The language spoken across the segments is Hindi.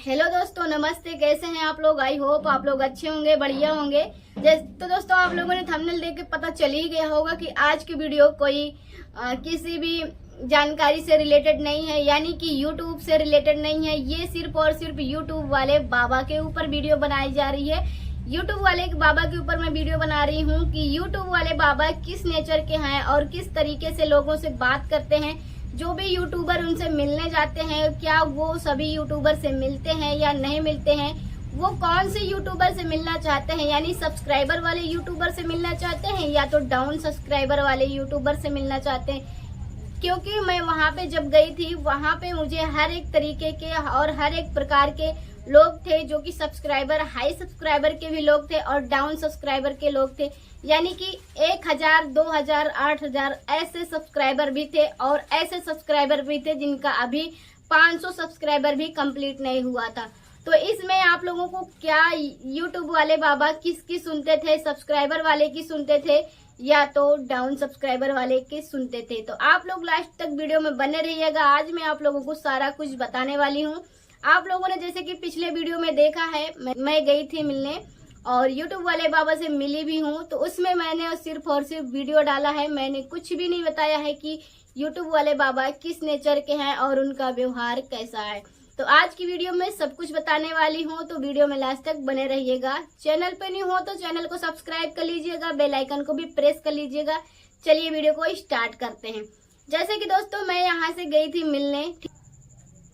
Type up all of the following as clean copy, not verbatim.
हेलो दोस्तों, नमस्ते। कैसे हैं आप लोग? आई होप आप लोग अच्छे होंगे, बढ़िया होंगे। तो दोस्तों, आप लोगों ने थंबनेल देख के पता चल ही गया होगा कि आज की वीडियो कोई किसी भी जानकारी से रिलेटेड नहीं है, यानी कि यूट्यूब से रिलेटेड नहीं है। ये सिर्फ और सिर्फ यूट्यूब वाले बाबा के ऊपर वीडियो बनाई जा रही है। यूट्यूब वाले बाबा के ऊपर मैं वीडियो बना रही हूँ कि यूट्यूब वाले बाबा किस नेचर के हैं और किस तरीके से लोगों से बात करते हैं। जो भी यूट्यूबर उनसे मिलने जाते हैं, क्या वो सभी यूट्यूबर से मिलते हैं या नहीं मिलते हैं, वो कौन से यूट्यूबर से मिलना चाहते हैं, यानी सब्सक्राइबर वाले यूट्यूबर से मिलना चाहते हैं या तो डाउन सब्सक्राइबर वाले यूट्यूबर से मिलना चाहते हैं। क्योंकि मैं वहां पे जब गई थी, वहां पे मुझे हर एक तरीके के और हर एक प्रकार के लोग थे, जो कि सब्सक्राइबर, हाई सब्सक्राइबर के भी लोग थे और डाउन सब्सक्राइबर के लोग थे। यानी कि 1000, 2000, 8000 ऐसे सब्सक्राइबर भी थे और ऐसे सब्सक्राइबर भी थे जिनका अभी 500 सब्सक्राइबर भी कंप्लीट नहीं हुआ था। तो इसमें आप लोगों को क्या यूट्यूब वाले बाबा किसकी सुनते थे, सब्सक्राइबर वाले की सुनते थे या तो डाउन सब्सक्राइबर वाले की सुनते थे? तो आप लोग लास्ट तक वीडियो में बने रहिएगा। आज मैं आप लोगों को सारा कुछ बताने वाली हूँ। आप लोगों ने जैसे कि पिछले वीडियो में देखा है, मैं गई थी मिलने और यूट्यूब वाले बाबा से मिली भी हूँ। तो उसमें मैंने सिर्फ और सिर्फ वीडियो डाला है, मैंने कुछ भी नहीं बताया है कि यूट्यूब वाले बाबा किस नेचर के हैं और उनका व्यवहार कैसा है। तो आज की वीडियो में सब कुछ बताने वाली हूँ, तो वीडियो में लास्ट तक बने रहिएगा। चैनल पे न्यू हो तो चैनल को सब्सक्राइब कर लीजिएगा, बेल आइकन को भी प्रेस कर लीजिएगा। चलिए वीडियो को स्टार्ट करते हैं। जैसे कि दोस्तों, मैं यहाँ से गई थी मिलने,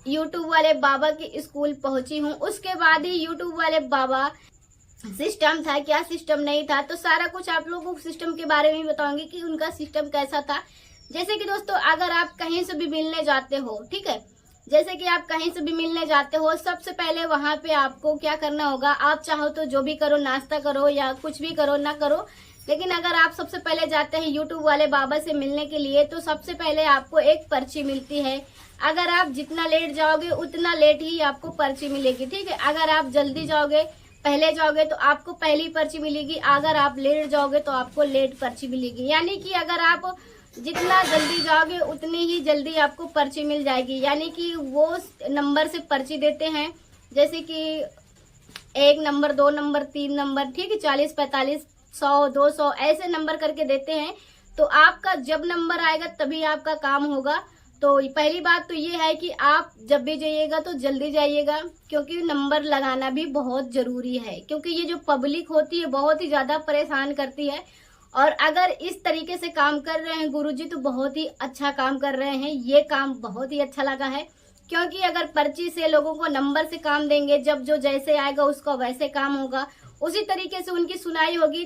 यूट्यूब वाले बाबा के स्कूल पहुंची हूँ। उसके बाद ही यूट्यूब वाले बाबा सिस्टम था, क्या सिस्टम नहीं था, तो सारा कुछ आप लोगों को सिस्टम के बारे में बताऊंगी कि उनका सिस्टम कैसा था। जैसे कि दोस्तों, अगर आप कहीं से भी मिलने जाते हो, ठीक है, जैसे कि आप कहीं से भी मिलने जाते हो, सबसे पहले वहां पे आपको क्या करना होगा, आप चाहो तो जो भी करो, नाश्ता करो या कुछ भी करो, ना करो, लेकिन अगर आप सबसे पहले जाते हैं यूट्यूब वाले बाबा से मिलने के लिए, तो सबसे पहले आपको एक पर्ची मिलती है। अगर आप जितना लेट जाओगे उतना लेट ही आपको पर्ची मिलेगी, ठीक है। अगर आप जल्दी जाओगे, पहले जाओगे तो आपको पहली पर्ची मिलेगी, अगर आप लेट जाओगे तो आपको लेट पर्ची मिलेगी। यानी कि अगर आप जितना जल्दी जाओगे उतनी ही जल्दी आपको पर्ची मिल जाएगी। यानी कि वो नंबर से पर्ची देते हैं, जैसे कि 1 नंबर, 2 नंबर, 3 नंबर, ठीक है, 40, 45, 100, 200 ऐसे नंबर करके देते हैं। तो आपका जब नंबर आएगा तभी आपका काम होगा। तो पहली बात तो ये है कि आप जब भी जाइएगा तो जल्दी जाइएगा, क्योंकि नंबर लगाना भी बहुत जरूरी है। क्योंकि ये जो पब्लिक होती है बहुत ही ज्यादा परेशान करती है, और अगर इस तरीके से काम कर रहे हैं गुरुजी तो बहुत ही अच्छा काम कर रहे हैं। ये काम बहुत ही अच्छा लगा है, क्योंकि अगर पर्ची से लोगों को नंबर से काम देंगे, जब जो जैसे आएगा उसका वैसे काम होगा, उसी तरीके से उनकी सुनाई होगी,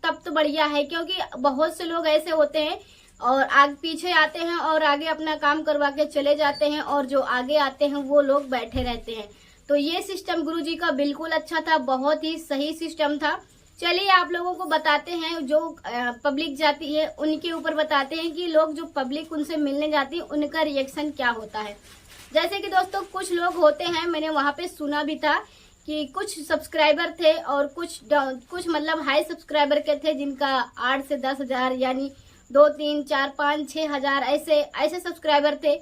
तब तो बढ़िया है। क्योंकि बहुत से लोग ऐसे होते हैं और आगे पीछे आते हैं और आगे अपना काम करवा के चले जाते हैं, और जो आगे आते हैं वो लोग बैठे रहते हैं। तो ये सिस्टम गुरुजी का बिल्कुल अच्छा था, बहुत ही सही सिस्टम था। चलिए आप लोगों को बताते हैं, जो पब्लिक जाती है उनके ऊपर बताते हैं कि लोग जो पब्लिक उनसे मिलने जाती है उनका रिएक्शन क्या होता है। जैसे कि दोस्तों, कुछ लोग होते हैं, मैंने वहां पे सुना भी था कि कुछ सब्सक्राइबर थे और कुछ मतलब हाई सब्सक्राइबर के थे, जिनका 8 से 10 हजार, यानी 2, 3, 4, 5, 6 हजार ऐसे सब्सक्राइबर थे।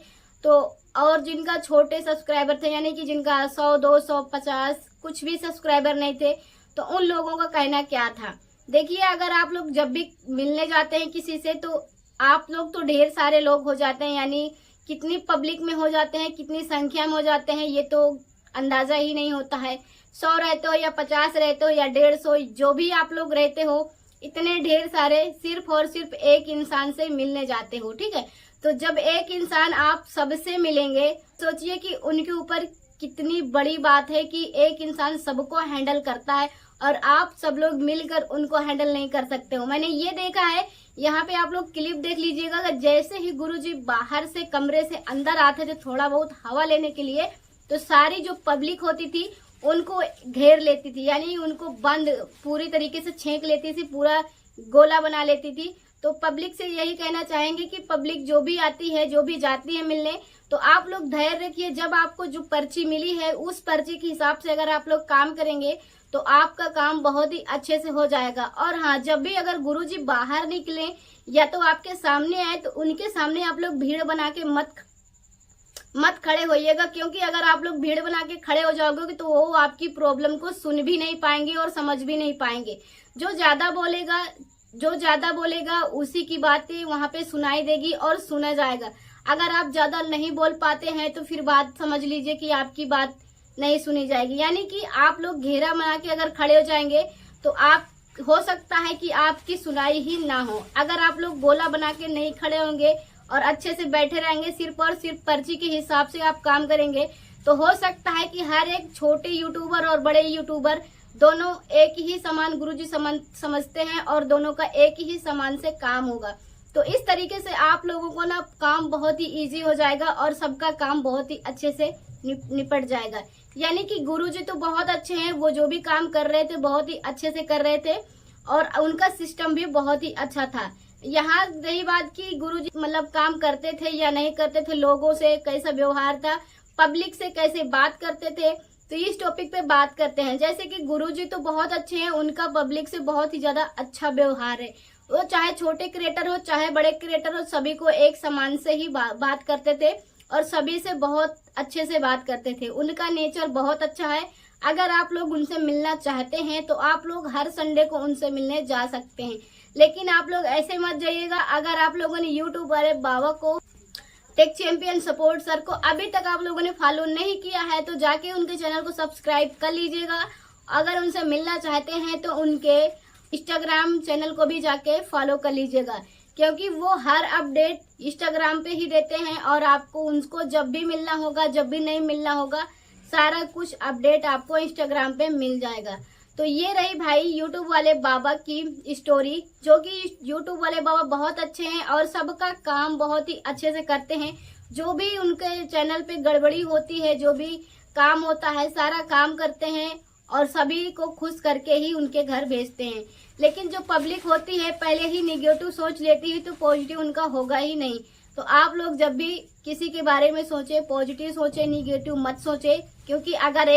तो और जिनका छोटे सब्सक्राइबर थे, यानी कि जिनका 100, 200, 50 कुछ भी सब्सक्राइबर नहीं थे, तो उन लोगों का कहना क्या था। देखिए, अगर आप लोग जब भी मिलने जाते हैं किसी से, तो आप लोग तो ढेर सारे लोग हो जाते हैं, यानी कितनी पब्लिक में हो जाते हैं, कितनी संख्या में हो जाते हैं, ये तो अंदाजा ही नहीं होता है। 100 रहते हो या 50 रहते हो या 150, जो भी आप लोग रहते हो, इतने ढेर सारे सिर्फ और सिर्फ एक इंसान से मिलने जाते हो, ठीक है। तो जब एक इंसान आप सबसे मिलेंगे, सोचिए कि उनके ऊपर कितनी बड़ी बात है कि एक इंसान सबको हैंडल करता है और आप सब लोग मिलकर उनको हैंडल नहीं कर सकते हो। मैंने ये देखा है, यहाँ पे आप लोग क्लिप देख लीजिएगा, जैसे ही गुरुजी बाहर से कमरे से अंदर आते थे थोड़ा बहुत हवा लेने के लिए, तो सारी जो पब्लिक होती थी उनको घेर लेती थी, यानी उनको बंद पूरी तरीके से छेंक लेती थी, पूरा गोला बना लेती थी। तो पब्लिक से यही कहना चाहेंगे कि पब्लिक जो भी आती है, जो भी जाती है मिलने, तो आप लोग धैर्य रखिए। जब आपको जो पर्ची मिली है उस पर्ची के हिसाब से अगर आप लोग काम करेंगे तो आपका काम बहुत ही अच्छे से हो जाएगा। और हाँ, जब भी अगर गुरुजी बाहर निकले या तो आपके सामने आए, तो उनके सामने आप लोग भीड़ बना के मत खड़े होइएगा, क्योंकि अगर आप लोग भीड़ बना के खड़े हो जाओगे तो वो आपकी प्रॉब्लम को सुन भी नहीं पाएंगे और समझ भी नहीं पाएंगे। जो ज्यादा बोलेगा उसी की बातें वहां पे सुनाई देगी और सुना जाएगा। अगर आप ज्यादा नहीं बोल पाते हैं तो फिर बात समझ लीजिए कि आपकी बात नहीं सुनी जाएगी। यानी कि आप लोग घेरा बना के अगर खड़े हो जाएंगे तो आप हो सकता है कि आपकी सुनाई ही ना हो। अगर आप लोग गोला बना के नहीं खड़े होंगे और अच्छे से बैठे रहेंगे, सिर्फ और सिर्फ पर्ची के हिसाब से आप काम करेंगे, तो हो सकता है कि हर एक छोटे यूट्यूबर और बड़े यूट्यूबर दोनों एक ही समान गुरुजी समझते हैं और दोनों का एक ही समान से काम होगा। तो इस तरीके से आप लोगों को ना काम बहुत ही इजी हो जाएगा और सबका काम बहुत ही अच्छे से निपट जाएगा। यानी कि गुरुजी तो बहुत अच्छे हैं, वो जो भी काम कर रहे थे बहुत ही अच्छे से कर रहे थे और उनका सिस्टम भी बहुत ही अच्छा था। यहाँ रही बात कि गुरुजी मतलब काम करते थे या नहीं करते थे, लोगों से कैसा व्यवहार था, पब्लिक से कैसे बात करते थे, तो इस टॉपिक पे बात करते हैं। जैसे कि गुरुजी तो बहुत अच्छे हैं, उनका पब्लिक से बहुत ही ज्यादा अच्छा व्यवहार है। वो चाहे छोटे क्रिएटर हो चाहे बड़े क्रिएटर हो, सभी को एक समान से ही बात करते थे और सभी से बहुत अच्छे से बात करते थे। उनका नेचर बहुत अच्छा है। अगर आप लोग उनसे मिलना चाहते हैं तो आप लोग हर संडे को उनसे मिलने जा सकते हैं, लेकिन आप लोग ऐसे मत जाइएगा। अगर आप लोगों ने यूट्यूब वाले बाबा को, टेक चैंपियन सपोर्ट सर को अभी तक आप लोगों ने फॉलो नहीं किया है तो जाके उनके चैनल को सब्सक्राइब कर लीजिएगा। अगर उनसे मिलना चाहते हैं तो उनके इंस्टाग्राम चैनल को भी जाके फॉलो कर लीजिएगा, क्योंकि वो हर अपडेट इंस्टाग्राम पे ही देते हैं और आपको उनको जब भी मिलना होगा, जब भी नहीं मिलना होगा, सारा कुछ अपडेट आपको इंस्टाग्राम पे मिल जाएगा। तो ये रही भाई यूट्यूब वाले बाबा की स्टोरी, जो कि यूट्यूब वाले बाबा बहुत अच्छे हैं और सबका काम बहुत ही अच्छे से करते हैं। जो भी उनके चैनल पे गड़बड़ी होती है, जो भी काम होता है, सारा काम करते हैं और सभी को खुश करके ही उनके घर भेजते हैं। लेकिन जो पब्लिक होती है पहले ही निगेटिव सोच लेती है तो पॉजिटिव उनका होगा ही नहीं। तो आप लोग जब भी किसी के बारे में सोचे, पॉजिटिव सोचे, निगेटिव मत सोचे, क्योंकि अगर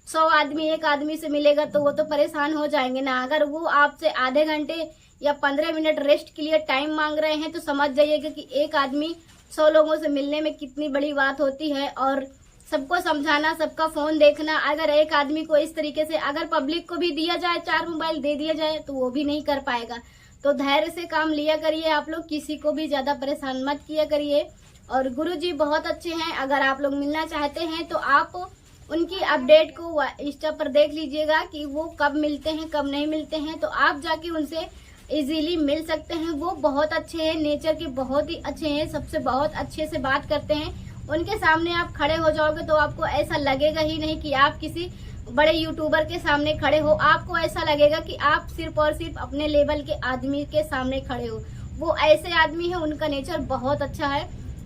100 आदमी एक आदमी से मिलेगा तो वो तो परेशान हो जाएंगे ना। अगर वो आपसे आधे घंटे या 15 मिनट रेस्ट के लिए टाइम मांग रहे हैं तो समझ जाइएगा कि एक आदमी 100 लोगों से मिलने में कितनी बड़ी बात होती है। और सबको समझाना, सबका फोन देखना, अगर एक आदमी को इस तरीके से अगर पब्लिक को भी दिया जाए, 4 मोबाइल दे दिया जाए तो वो भी नहीं कर पाएगा। तो धैर्य से काम लिया करिए, आप लोग किसी को भी ज्यादा परेशान मत किया करिए। और गुरुजी बहुत अच्छे हैं। अगर आप लोग मिलना चाहते हैं तो आप उनकी अपडेट को इंस्टा पर देख लीजिएगा कि वो कब मिलते हैं कब नहीं मिलते हैं, तो आप जाके उनसे इजीली मिल सकते हैं। वो बहुत अच्छे हैं, नेचर के बहुत ही अच्छे हैं, सबसे बहुत अच्छे से बात करते हैं। उनके सामने आप खड़े हो जाओगे तो आपको ऐसा लगेगा ही नहीं कि आप किसी बड़े यूट्यूबर के सामने खड़े हो। आपको ऐसा लगेगा कि आप सिर्फ और सिर्फ अपने लेवल के आदमी के सामने खड़े हो। वो ऐसे आदमी है, उनका नेचर बहुत अच्छा है।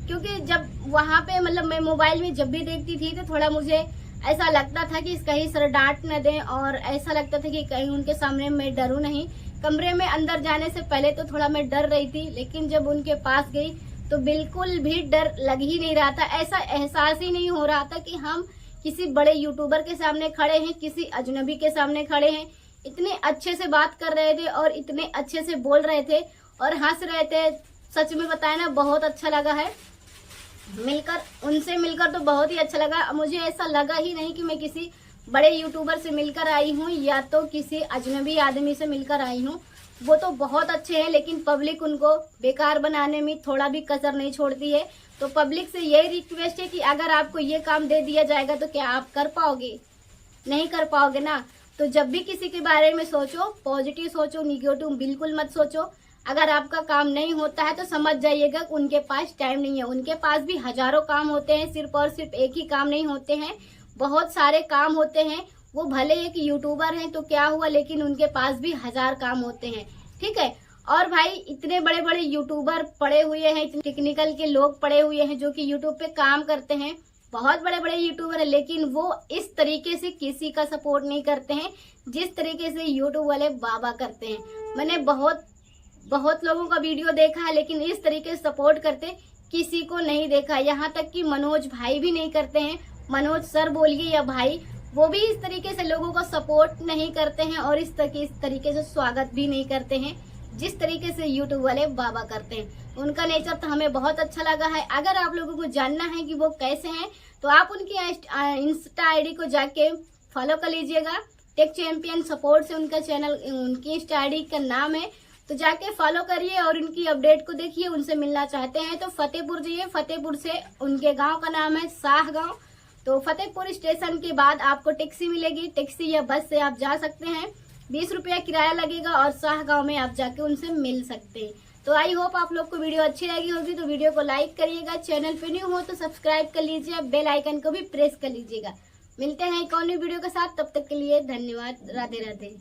क्योंकि जब वहाँ पे मतलब मैं मोबाइल में जब भी देखती थी तो थोड़ा मुझे ऐसा लगता था कि कहीं सर डांट न दें, और ऐसा लगता था कि कहीं उनके सामने मैं डरूं नहीं। कमरे में अंदर जाने से पहले तो थोड़ा मैं डर रही थी, लेकिन जब उनके पास गई तो बिल्कुल भी डर लग ही नहीं रहा था। ऐसा एहसास ही नहीं हो रहा था कि हम किसी बड़े यूट्यूबर के सामने खड़े हैं, किसी अजनबी के सामने खड़े हैं। इतने अच्छे से बात कर रहे थे और इतने अच्छे से बोल रहे थे और हंस रहे थे। सच में बताया ना, बहुत अच्छा लगा है मिलकर, उनसे मिलकर तो बहुत ही अच्छा लगा। मुझे ऐसा लगा ही नहीं कि मैं किसी बड़े यूट्यूबर से मिलकर आई हूँ या तो किसी अजनबी आदमी से मिलकर आई हूँ। वो तो बहुत अच्छे हैं, लेकिन पब्लिक उनको बेकार बनाने में थोड़ा भी कसर नहीं छोड़ती है। तो पब्लिक से यही रिक्वेस्ट है कि अगर आपको ये काम दे दिया जाएगा तो क्या आप कर पाओगे? नहीं कर पाओगे ना। तो जब भी किसी के बारे में सोचो, पॉजिटिव सोचो, निगेटिव बिल्कुल मत सोचो। अगर आपका काम नहीं होता है तो समझ जाइएगा उनके पास टाइम नहीं है। उनके पास भी हजारों काम होते हैं, सिर्फ और सिर्फ एक ही काम नहीं होते हैं, बहुत सारे काम होते हैं। वो भले एक यूट्यूबर हैं तो क्या हुआ, लेकिन उनके पास भी 1000 काम होते हैं। ठीक है। और भाई इतने बड़े बड़े यूट्यूबर पड़े हुए हैं, इतने टेक्निकल के लोग पड़े हुए हैं जो कि यूट्यूब पे काम करते हैं, बहुत बड़े बड़े यूट्यूबर है, लेकिन वो इस तरीके से किसी का सपोर्ट नहीं करते हैं जिस तरीके से यूट्यूब वाले बाबा करते हैं। मैंने बहुत लोगों का वीडियो देखा है, लेकिन इस तरीके से सपोर्ट करते किसी को नहीं देखा। यहाँ तक कि मनोज भाई भी नहीं करते हैं, मनोज सर बोलिए या भाई, वो भी इस तरीके से लोगों को सपोर्ट नहीं करते हैं और इस तरीके से स्वागत भी नहीं करते हैं जिस तरीके से यूट्यूब वाले बाबा करते हैं। उनका नेचर तो हमें बहुत अच्छा लगा है। अगर आप लोगों को जानना है कि वो कैसे हैं तो आप उनकी इंस्टा आईडी को जाके फॉलो कर लीजिएगा। टेक चैंपियन सपोर्ट से उनका चैनल, उनकी इंस्टा आईडी का नाम है, तो जाके फॉलो करिए और उनकी अपडेट को देखिए। उनसे मिलना चाहते हैं तो फतेहपुर जाइए। फतेहपुर से उनके गांव का नाम है शाह गांव। तो फतेहपुर स्टेशन के बाद आपको टैक्सी मिलेगी, टैक्सी या बस से आप जा सकते हैं। 20 रुपया किराया लगेगा और शाह गांव में आप जाके उनसे मिल सकते हैं। तो आई होप आप लोग को वीडियो अच्छी लगी होगी, तो वीडियो को लाइक करिएगा। चैनल पे न्यू हो तो सब्सक्राइब कर लीजिए, बेल आइकन को भी प्रेस कर लीजिएगा। मिलते हैं एक और न्यू वीडियो के साथ, तब तक के लिए धन्यवाद। राधे राधे।